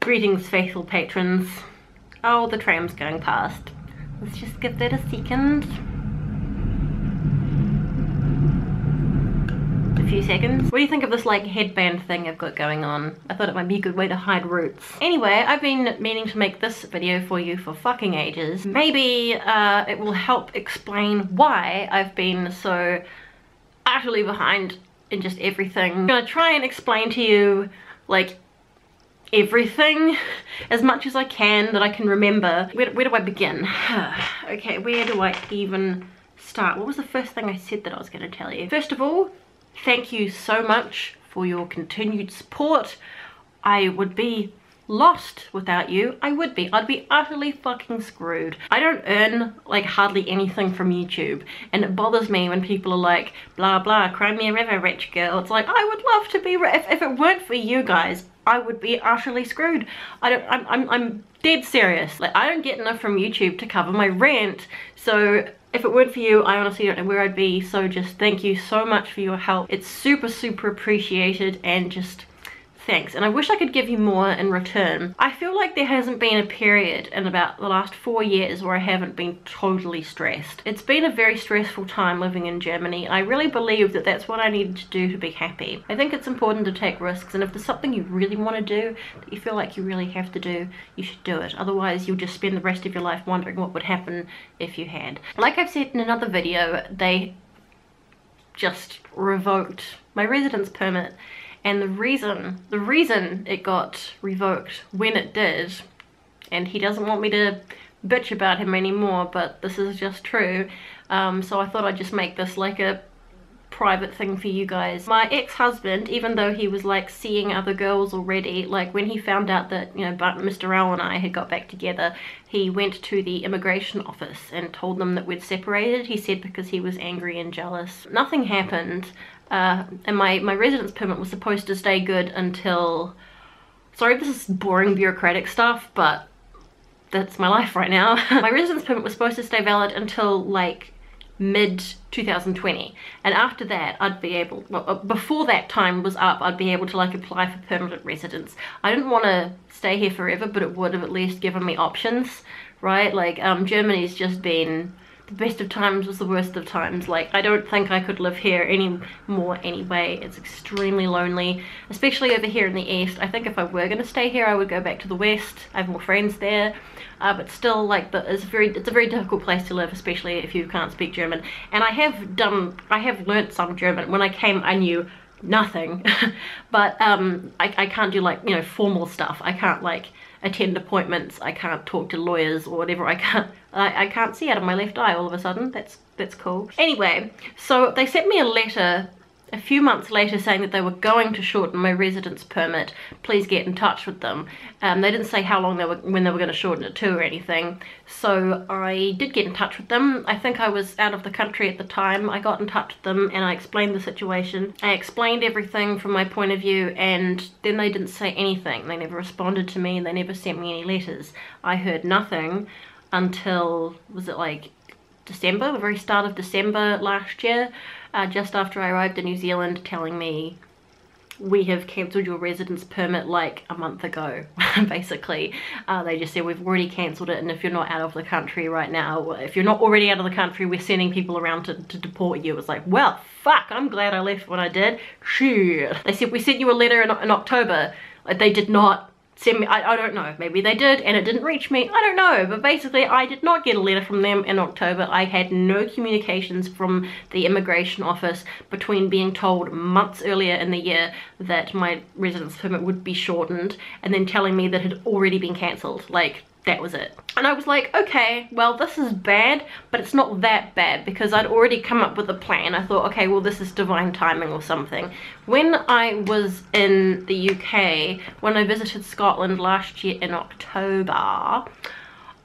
Greetings, faithful patrons. Oh, the tram's going past. Let's just give that a second. A few seconds. What do you think of this like headband thing I've got going on? I thought it might be a good way to hide roots. Anyway, I've been meaning to make this video for you for fucking ages. Maybe it will help explain why I've been so utterly behind in just everything. I'm gonna try and explain to you like everything as much as I can that I can remember. Where do I begin? Okay, where do I even start? What was the first thing I said that I was going to tell you? First of all, thank you so much for your continued support. I would be lost without you. I'd be utterly fucking screwed. I don't earn like hardly anything from YouTube, and it bothers me when people are like blah blah, cry me a river, rich girl. It's like, I would love to be if it weren't for you guys, I would be utterly screwed. I'm dead serious. Like, I don't get enough from YouTube to cover my rent, so if it weren't for you, I honestly don't know where I'd be. So just thank you so much for your help. It's super appreciated, and just thanks. And I wish I could give you more in return. I feel like there hasn't been a period in about the last 4 years where I haven't been totally stressed. It's been a very stressful time living in Germany. I really believe that that's what I needed to do to be happy. I think it's important to take risks, and if there's something you really want to do, that you feel like you really have to do, you should do it. Otherwise, you'll just spend the rest of your life wondering what would happen if you had. Like I've said in another video, they just revoked my residence permit. And the reason it got revoked when it did, and he doesn't want me to bitch about him anymore, but this is just true, so I thought I'd just make this like a private thing for you guys. My ex-husband, even though he was like seeing other girls already, like when he found out that, you know, Mr. L and I had got back together, he went to the immigration office and told them that we'd separated. He said because he was angry and jealous. Nothing happened. And my residence permit was supposed to stay good until, sorry if this is boring bureaucratic stuff, but that's my life right now. My residence permit was supposed to stay valid until like mid 2020, and after that I'd be able, well, before that time was up, I'd be able to like apply for permanent residence. I didn't want to stay here forever, but it would have at least given me options, right? Like Germany's just been the best of times was the worst of times. Like, I don't think I could live here anymore anyway. It's extremely lonely, especially over here in the east. I think if I were going to stay here, I would go back to the west. I have more friends there, but still, like, it's a very difficult place to live, especially if you can't speak German. And I have learnt some German. When I came, I knew nothing, but I can't do, like, you know, formal stuff. I can't like attend appointments, I can't talk to lawyers or whatever. I can't see out of my left eye all of a sudden. That's cool. Anyway, so they sent me a letter a few months later saying that they were going to shorten my residence permit. Please get in touch with them. They didn't say how long when they were going to shorten it to or anything. So I did get in touch with them. I think I was out of the country at the time. I got in touch with them and I explained the situation. I explained everything from my point of view, and then they didn't say anything. They never responded to me, and they never sent me any letters. I heard nothing until, was it like December, the very start of December last year, just after I arrived in New Zealand, telling me, we have cancelled your residence permit like a month ago, basically. They just said, we've already cancelled it, and if you're not out of the country right now, if you're not already out of the country, we're sending people around to deport you. It's like, well, fuck, I'm glad I left when I did. Shit. They said, we sent you a letter in October. Like, they did not send me, I don't know, maybe they did and it didn't reach me, I don't know, but basically I did not get a letter from them in October. I had no communications from the immigration office between being told months earlier in the year that my residence permit would be shortened and then telling me that it had already been cancelled. Like, that was it. And I was like, okay, well, this is bad, but it's not that bad, because I'd already come up with a plan. I thought, okay, well, this is divine timing or something. When I was in the UK, when I visited Scotland last year in October,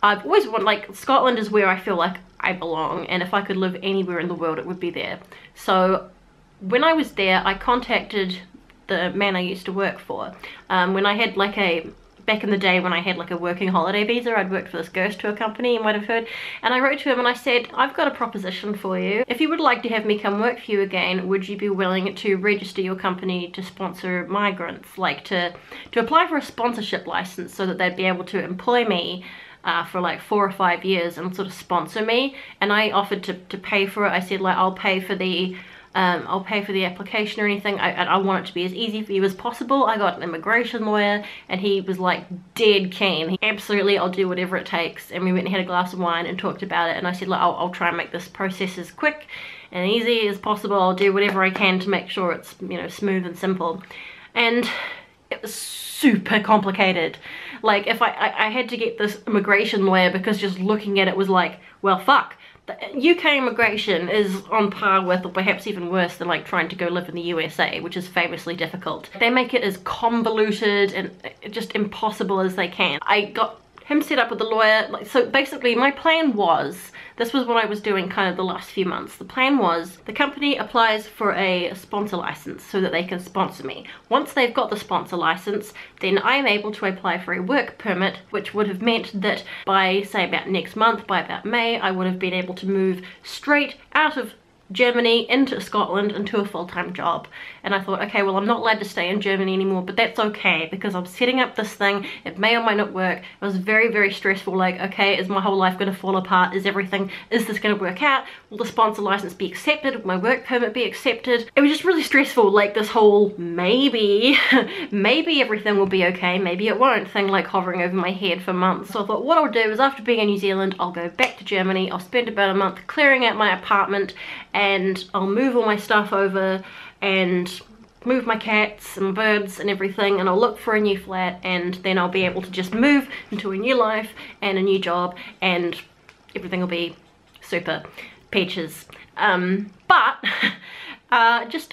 I've always wanted, like, Scotland is where I feel like I belong, and if I could live anywhere in the world, it would be there. So when I was there, I contacted the man I used to work for. When I had like a back in the day when I had like a working holiday visa. I'd worked for this ghost tour company, you might have heard, and I wrote to him and I said, I've got a proposition for you. If you would like to have me come work for you again, would you be willing to register your company to sponsor migrants, like to apply for a sponsorship license so that they'd be able to employ me for like 4 or 5 years and sort of sponsor me. And I offered to pay for it. I said, like, I'll pay for the application or anything. I want it to be as easy for you as possible. I got an immigration lawyer and he was like dead keen. Absolutely, I'll do whatever it takes. And we went and had a glass of wine and talked about it, and I said, like, I'll try and make this process as quick and easy as possible. I'll do whatever I can to make sure it's, you know, smooth and simple. And it was super complicated. Like, if I had to get this immigration lawyer, because just looking at it was like, well, fuck. The UK immigration is on par with, or perhaps even worse than, like trying to go live in the USA, which is famously difficult. They make it as convoluted and just impossible as they can. I got him set up with a lawyer. Like, so basically my plan was, this was what I was doing kind of the last few months. The plan was the company applies for a sponsor license so that they can sponsor me. Once they've got the sponsor license, then I'm able to apply for a work permit, which would have meant that by, say, about next month, by about May, I would have been able to move straight out of Germany into Scotland into a full-time job. And I thought, okay, well, I'm not allowed to stay in Germany anymore, but that's okay because I'm setting up this thing. It may or may not work. It was very, very stressful. Like, okay, is my whole life going to fall apart? Is this going to work out? Will the sponsor license be accepted? Will my work permit be accepted? It was just really stressful, like this whole maybe everything will be okay, maybe it won't thing, like hovering over my head for months. So I thought what I'll do is, after being in New Zealand, I'll go back to Germany. I'll spend about a month clearing out my apartment, and I'll move all my stuff over and move my cats and birds and everything, and I'll look for a new flat, and then I'll be able to just move into a new life and a new job, and everything will be super peaches.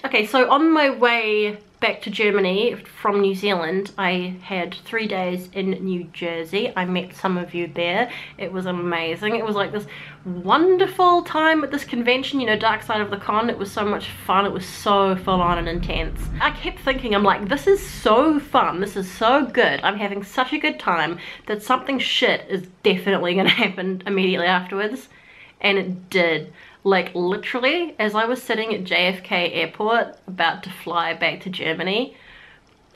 Okay, so on my way back to Germany from New Zealand, I had 3 days in New Jersey. I met some of you there. It was amazing. It was like this wonderful time at this convention, you know, Dark Side of the Con. It was so much fun. It was so full on and intense. I kept thinking, I'm like, this is so fun. This is so good. I'm having such a good time that something shit is definitely gonna happen immediately afterwards. And it did. Like, literally, as I was sitting at JFK airport about to fly back to Germany,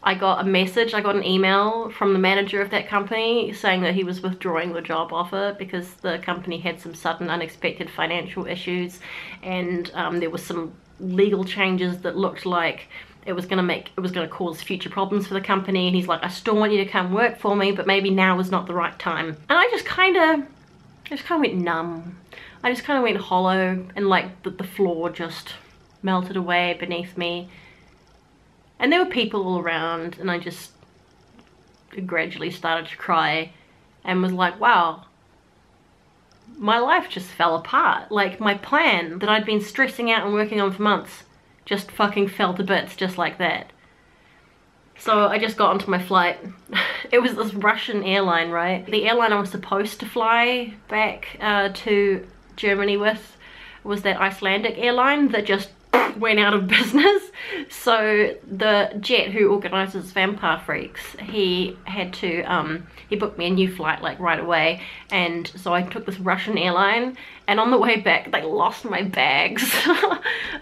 I got a message, I got an email from the manager of that company saying that he was withdrawing the job offer because the company had some sudden unexpected financial issues, and there was some legal changes that looked like it was gonna cause future problems for the company. And he's like, I still want you to come work for me, but maybe now is not the right time. And I just kind of went numb. I just kind of went hollow, and like the floor just melted away beneath me. And there were people all around, and I just gradually started to cry and was like, wow, my life just fell apart. Like, my plan that I'd been stressing out and working on for months just fucking fell to bits just like that. So I just got onto my flight. It was this Russian airline, right? The airline I was supposed to fly back to Germany with was that Icelandic airline that just went out of business. So the jet who organizes Vampire Freaks, he had to he booked me a new flight like right away, and so I took this Russian airline, and on the way back they lost my bags. Oh,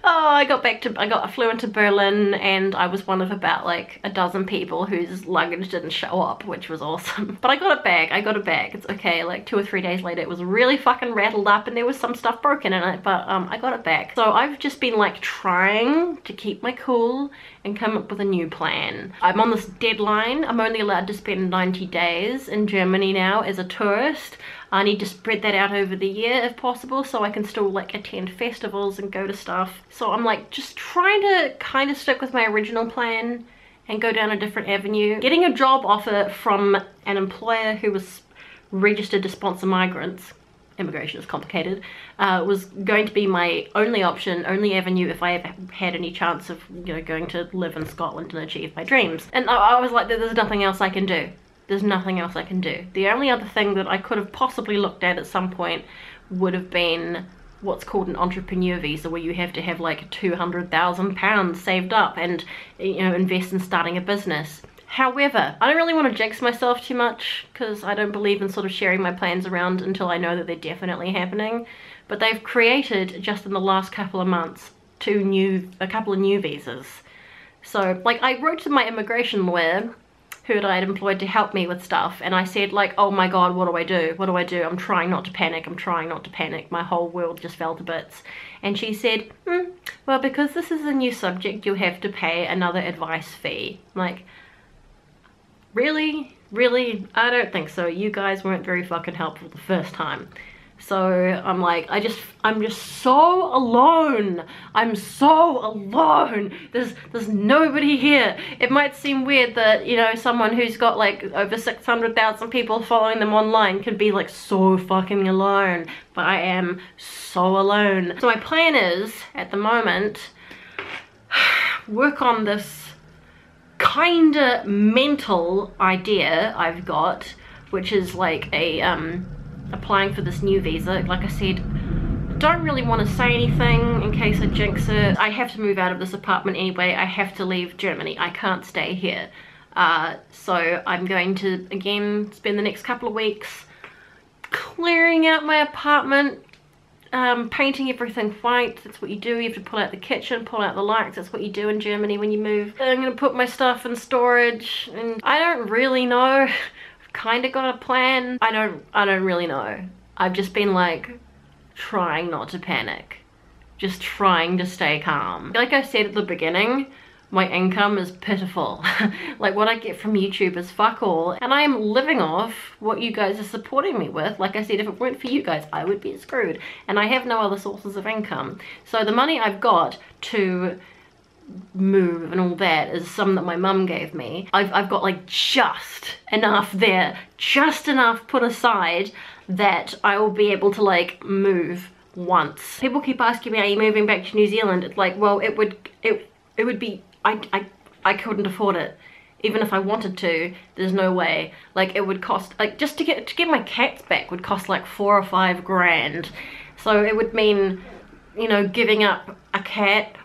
I flew into Berlin, and I was one of about like a dozen people whose luggage didn't show up, which was awesome. But I got a bag, it's okay. Like 2 or 3 days later it was really fucking rattled up and there was some stuff broken in it, but I got it back. So I've just been like trying to keep my cool and come up with a new plan. I'm on this deadline. I'm only allowed to spend 90 days in Germany now as a tourist. I need to spread that out over the year if possible, so I can still like attend festivals and go to stuff. So I'm like just trying to kind of stick with my original plan and go down a different avenue. Getting a job offer from an employer who was registered to sponsor migrants, immigration is complicated, was going to be my only option, only avenue if I ever had any chance of, you know, going to live in Scotland and achieve my dreams. And I was like, there's nothing else I can do. There's nothing else I can do. The only other thing that I could have possibly looked at some point would have been what's called an entrepreneur visa, where you have to have like £200,000 saved up and, you know, invest in starting a business. However, I don't really want to jinx myself too much because I don't believe in sort of sharing my plans around until I know that they're definitely happening. But they've created, just in the last couple of months, a couple of new visas. So, like, I wrote to my immigration lawyer, who I had employed to help me with stuff, and I said, like, oh my god, what do I do? What do I do? I'm trying not to panic. I'm trying not to panic. My whole world just fell to bits. And she said, well, because this is a new subject, you'll have to pay another advice fee. I'm like, really? Really? I don't think so. You guys weren't very fucking helpful the first time. So I'm like, I'm just so alone. I'm so alone. There's nobody here. It might seem weird that, you know, someone who's got like over 600,000 people following them online can be like so fucking alone, but I am so alone. So my plan is, at the moment, work on this kinda mental idea I've got, which is like applying for this new visa. Like I said, I don't really want to say anything in case I jinx it. I have to move out of this apartment anyway. I have to leave Germany. I can't stay here. So I'm going to, again, spend the next couple of weeks clearing out my apartment, painting everything white. That's what you do. You have to pull out the kitchen, pull out the lights. That's what you do in Germany when you move. I'm going to put my stuff in storage, and I don't really know. Kind of got a plan. I don't really know. I've just been like trying not to panic, just trying to stay calm. Like I said at the beginning, my income is pitiful. Like what I get from YouTube is fuck all, and I am living off what you guys are supporting me with. Like I said, if it weren't for you guys, I would be screwed, and I have no other sources of income. So the money I've got to move and all that is some that my mum gave me. I've got like just enough there, just enough put aside that I will be able to like move once. People keep asking me, are you moving back to New Zealand? It's like, well, it would be, I couldn't afford it. Even if I wanted to, there's no way. Like it would cost, like just to get my cats back would cost like 4 or 5 grand. So it would mean, you know, giving up a cat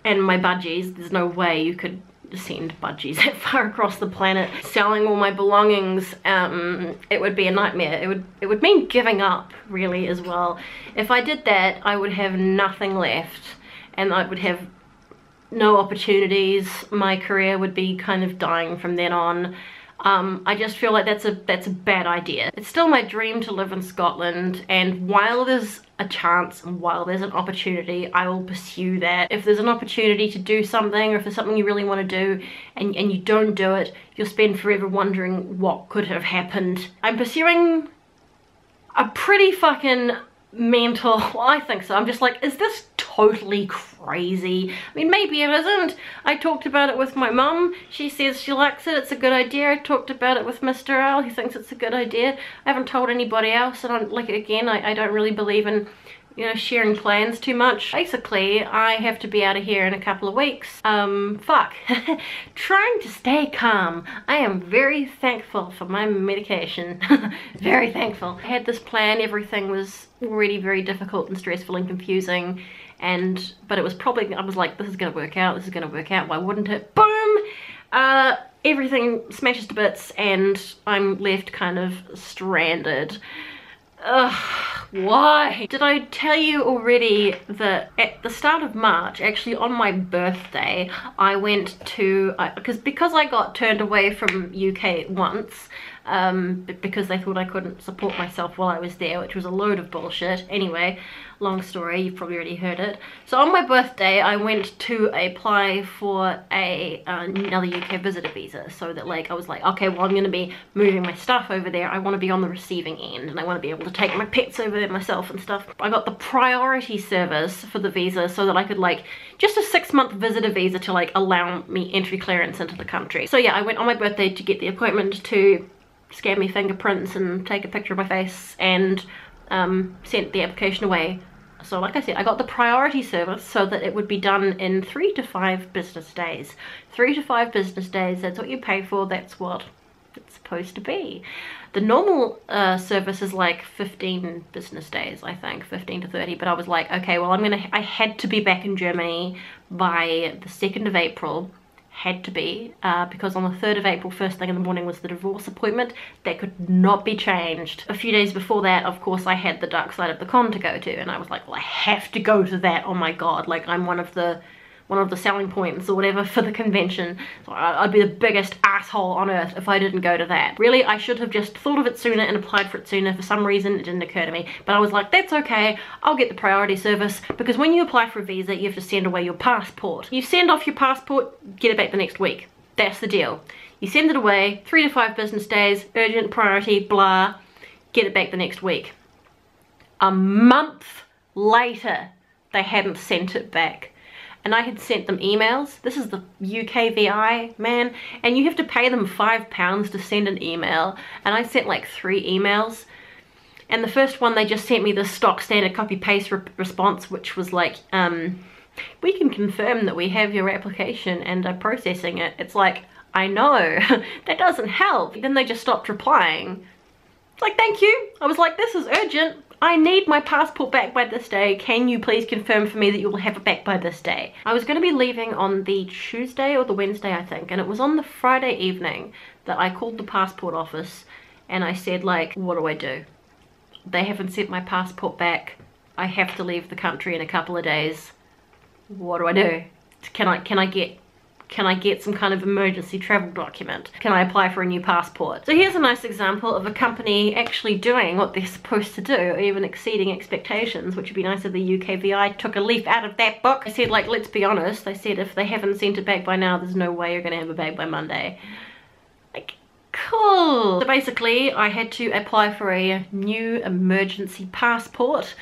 and my budgies. There's no way you could send budgies that far across the planet. Selling all my belongings, it would be a nightmare. It would mean giving up, really, as well. If I did that, I would have nothing left, and I would have no opportunities. My career would be kind of dying from then on. I just feel like that's a bad idea. It's still my dream to live in Scotland, and while there's a chance and while there's an opportunity, I will pursue that. If there's an opportunity to do something, or if there's something you really want to do and you don't do it, you'll spend forever wondering what could have happened. I'm pursuing a pretty fucking mental, well, I think so. I'm just like, is this totally crazy? I mean, maybe it isn't. I talked about it with my mum. She says she likes it. It's a good idea. I talked about it with Mr. L. He thinks it's a good idea. I haven't told anybody else, and I'm like, again, I don't really believe in, you know, sharing plans too much. Basically, I have to be out of here in a couple of weeks. Fuck. Trying to stay calm. I am very thankful for my medication. Very thankful. I had this plan. Everything was already very difficult and stressful and confusing, but it was probably, I was like, this is gonna work out, this is gonna work out, why wouldn't it? Boom! Everything smashes to bits, and I'm left kind of stranded. Ugh, why? Did I tell you already that at the start of March, actually on my birthday, I went to, because I got turned away from UK once, because they thought I couldn't support myself while I was there, which was a load of bullshit. Anyway, long story, you've probably already heard it. So on my birthday, I went to apply for another UK visitor visa, so that like, I was like, okay, well, I'm gonna be moving my stuff over there. I want to be on the receiving end, and I want to be able to take my pets over there myself and stuff. I got the priority service for the visa so that I could like, just a 6-month visitor visa to like allow me entry clearance into the country. So yeah, I went on my birthday to get the appointment to scan me fingerprints and take a picture of my face, and sent the application away. So like I said, I got the priority service so that it would be done in 3 to 5 business days. 3 to 5 business days, that's what you pay for, that's what it's supposed to be. The normal service is like 15 business days, I think, 15 to 30, but I was like, okay, well, I had to be back in Germany by the 2nd of April, had to be, because on the 3rd of April, first thing in the morning, was the divorce appointment. That could not be changed. A few days before that, of course, I had the Dark Side of the Con to go to, and I was like, well, I have to go to that. Oh my god, like, I'm one of the selling points or whatever for the convention. So I'd be the biggest asshole on earth if I didn't go to that. Really, I should have just thought of it sooner and applied for it sooner. For some reason, it didn't occur to me. But I was like, that's okay, I'll get the priority service, because when you apply for a visa, you have to send away your passport. You send off your passport, get it back the next week. That's the deal. You send it away, 3 to 5 business days, urgent, priority, blah, get it back the next week. A month later, they hadn't sent it back. And I had sent them emails. This is the UKVI, man, and you have to pay them £5 to send an email. And I sent like 3 emails. And the first one, they just sent me the stock standard copy-paste response, which was like, we can confirm that we have your application and are processing it. It's like, I know, that doesn't help. Then they just stopped replying. It's like, thank you. I was like, this is urgent. I need my passport back by this day. Can you please confirm for me that you will have it back by this day? I was going to be leaving on the Tuesday or the Wednesday, I think, and it was on the Friday evening that I called the passport office and I said, like, what do I do? They haven't sent my passport back. I have to leave the country in a couple of days. What do I do? Can I get some kind of emergency travel document? Can I apply for a new passport? So here's a nice example of a company actually doing what they're supposed to do, or even exceeding expectations, which would be nice if the UKVI took a leaf out of that book. They said, like, let's be honest. They said if they haven't sent it back by now, there's no way you're gonna have it back by Monday. Like, cool. So basically, I had to apply for a new emergency passport.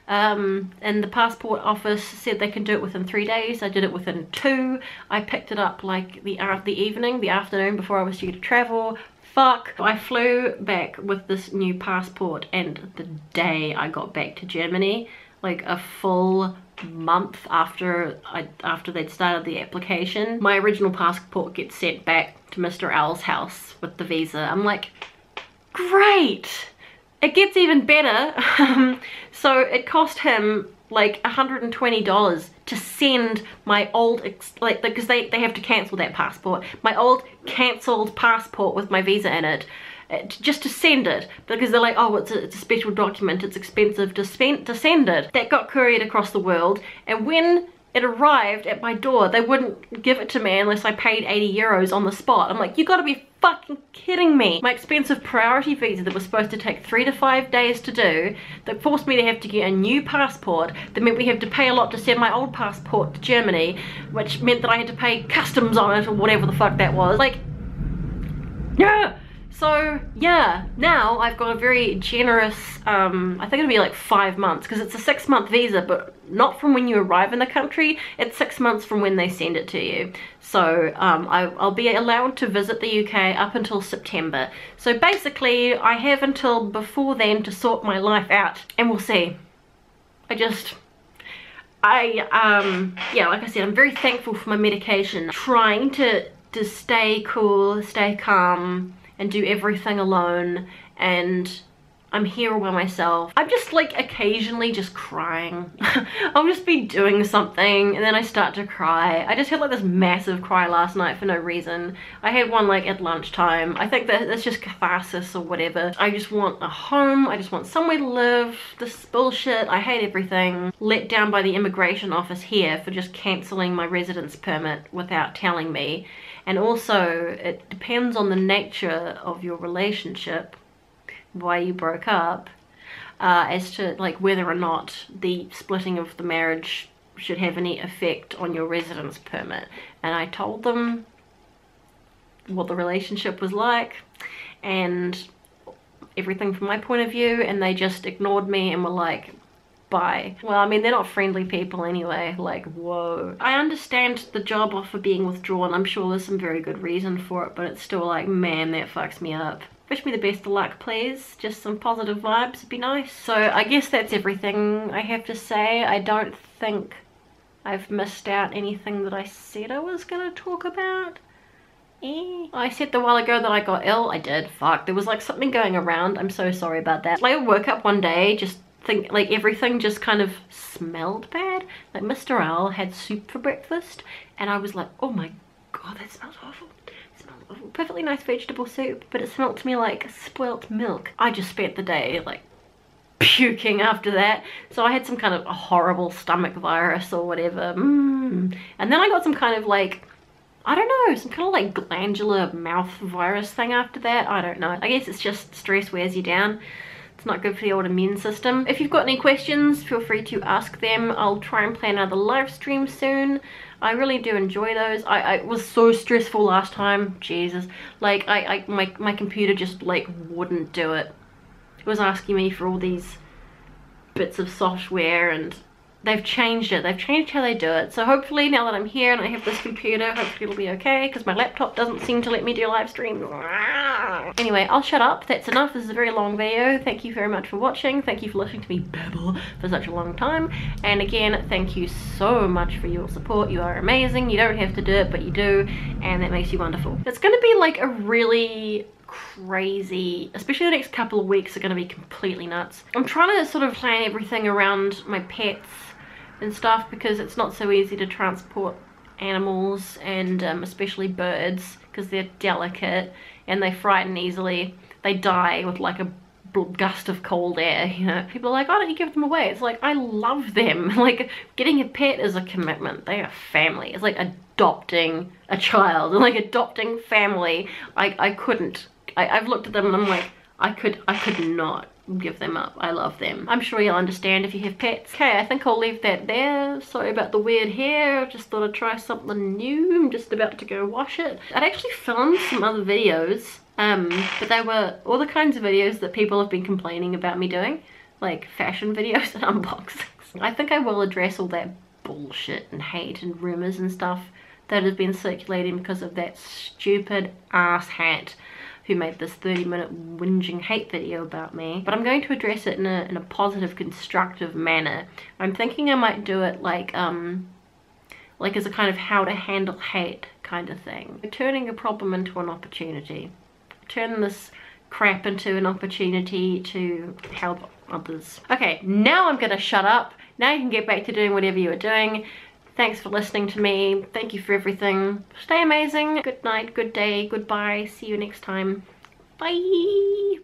And the passport office said they can do it within 3 days. I did it within 2. I picked it up like the afternoon before I was due to travel. Fuck. I flew back with this new passport, and the day I got back to Germany, like a full month after they'd started the application, my original passport gets sent back to Mr. L's house with the visa. I'm like, great! It gets even better. So it cost him like $120 to send my old, because they have to cancel that passport, my old cancelled passport with my visa in it, just to send it, because they're like, oh, it's a special document, it's expensive to send it. That got couriered across the world, and when it arrived at my door, they wouldn't give it to me unless I paid 80 euros on the spot. I'm like, you gotta be fucking kidding me. My expensive priority visa that was supposed to take 3 to 5 days to do, that forced me to have to get a new passport, that meant we had to pay a lot to send my old passport to Germany, which meant that I had to pay customs on it or whatever the fuck that was. Like, yeah. So yeah, now I've got a very generous, I think it'll be like 5 months, because it's a 6-month visa, but not from when you arrive in the country, it's 6 months from when they send it to you. So I'll be allowed to visit the UK up until September. So basically I have until before then to sort my life out, and we'll see. Yeah, like I said, I'm very thankful for my medication. Trying to stay cool, stay calm, and do everything alone, and I'm here all by myself. I'm just like occasionally just crying. I'll just be doing something and then I start to cry. I just had like this massive cry last night for no reason. I had one like at lunchtime. I think that that's just catharsis or whatever. I just want a home. I just want somewhere to live. This bullshit. I hate everything. Let down by the immigration office here for just cancelling my residence permit without telling me. And also, it depends on the nature of your relationship, why you broke up, as to like whether or not the splitting of the marriage should have any effect on your residence permit. And I told them what the relationship was like and everything from my point of view, and they just ignored me and were like, bye. Well, I mean, they're not friendly people anyway, like, whoa. I understand the job offer being withdrawn. I'm sure there's some very good reason for it, but it's still like, man, that fucks me up. Wish me the best of luck, please. Just some positive vibes would be nice. So I guess that's everything I have to say. I don't think I've missed out anything that I said I was gonna talk about. I said a while ago that I got ill. I did. Fuck. There was like something going around. I'm so sorry about that. I woke up one day, just think like everything just kind of smelled bad. Like Mr. L had soup for breakfast and I was like, oh my God, that smells awful. It smells awful. Perfectly nice vegetable soup, but it smelled to me like spoilt milk. I just spent the day like puking after that. So I had some kind of a horrible stomach virus or whatever. And then I got some kind of like, I don't know, some kind of like glandular mouth virus thing after that. I don't know. I guess it's just stress wears you down. It's not good for the old immune system. If you've got any questions, feel free to ask them. I'll try and plan another live stream soon. I really do enjoy those. I was so stressful last time. Jesus. Like, my computer just like wouldn't do it. It was asking me for all these bits of software, and they've changed it. They've changed how they do it. So hopefully now that I'm here and I have this computer, hopefully it'll be okay, because my laptop doesn't seem to let me do live streams. Anyway, I'll shut up. That's enough. This is a very long video. Thank you very much for watching. Thank you for listening to me babble for such a long time. And again, thank you so much for your support. You are amazing. You don't have to do it, but you do, and that makes you wonderful. It's going to be like a really crazy, especially the next couple of weeks are going to be completely nuts. I'm trying to sort of plan everything around my pets and stuff, because it's not so easy to transport animals, and especially birds, because they're delicate and they frighten easily. They die with like a gust of cold air, you know. People are like, why don't you give them away? It's like, I love them. Like, getting a pet is a commitment. They are family. It's like adopting a child, and like adopting family. I couldn't. I've looked at them and I'm like, I could not give them up. I love them. I'm sure you'll understand if you have pets. Okay, I think I'll leave that there. Sorry about the weird hair. I just thought I'd try something new. I'm just about to go wash it. I'd actually filmed some other videos, but they were all the kinds of videos that people have been complaining about me doing, like fashion videos and unboxings. I think I will address all that bullshit and hate and rumors and stuff that has been circulating because of that stupid ass hat who made this 30-minute whinging hate video about me. But I'm going to address it in a positive, constructive manner. I'm thinking I might do it like as a kind of how to handle hate kind of thing. Turning a problem into an opportunity. Turn this crap into an opportunity to help others. Okay, now I'm gonna shut up. Now you can get back to doing whatever you were doing. Thanks for listening to me. Thank you for everything. Stay amazing. Good night, good day, goodbye. See you next time. Bye.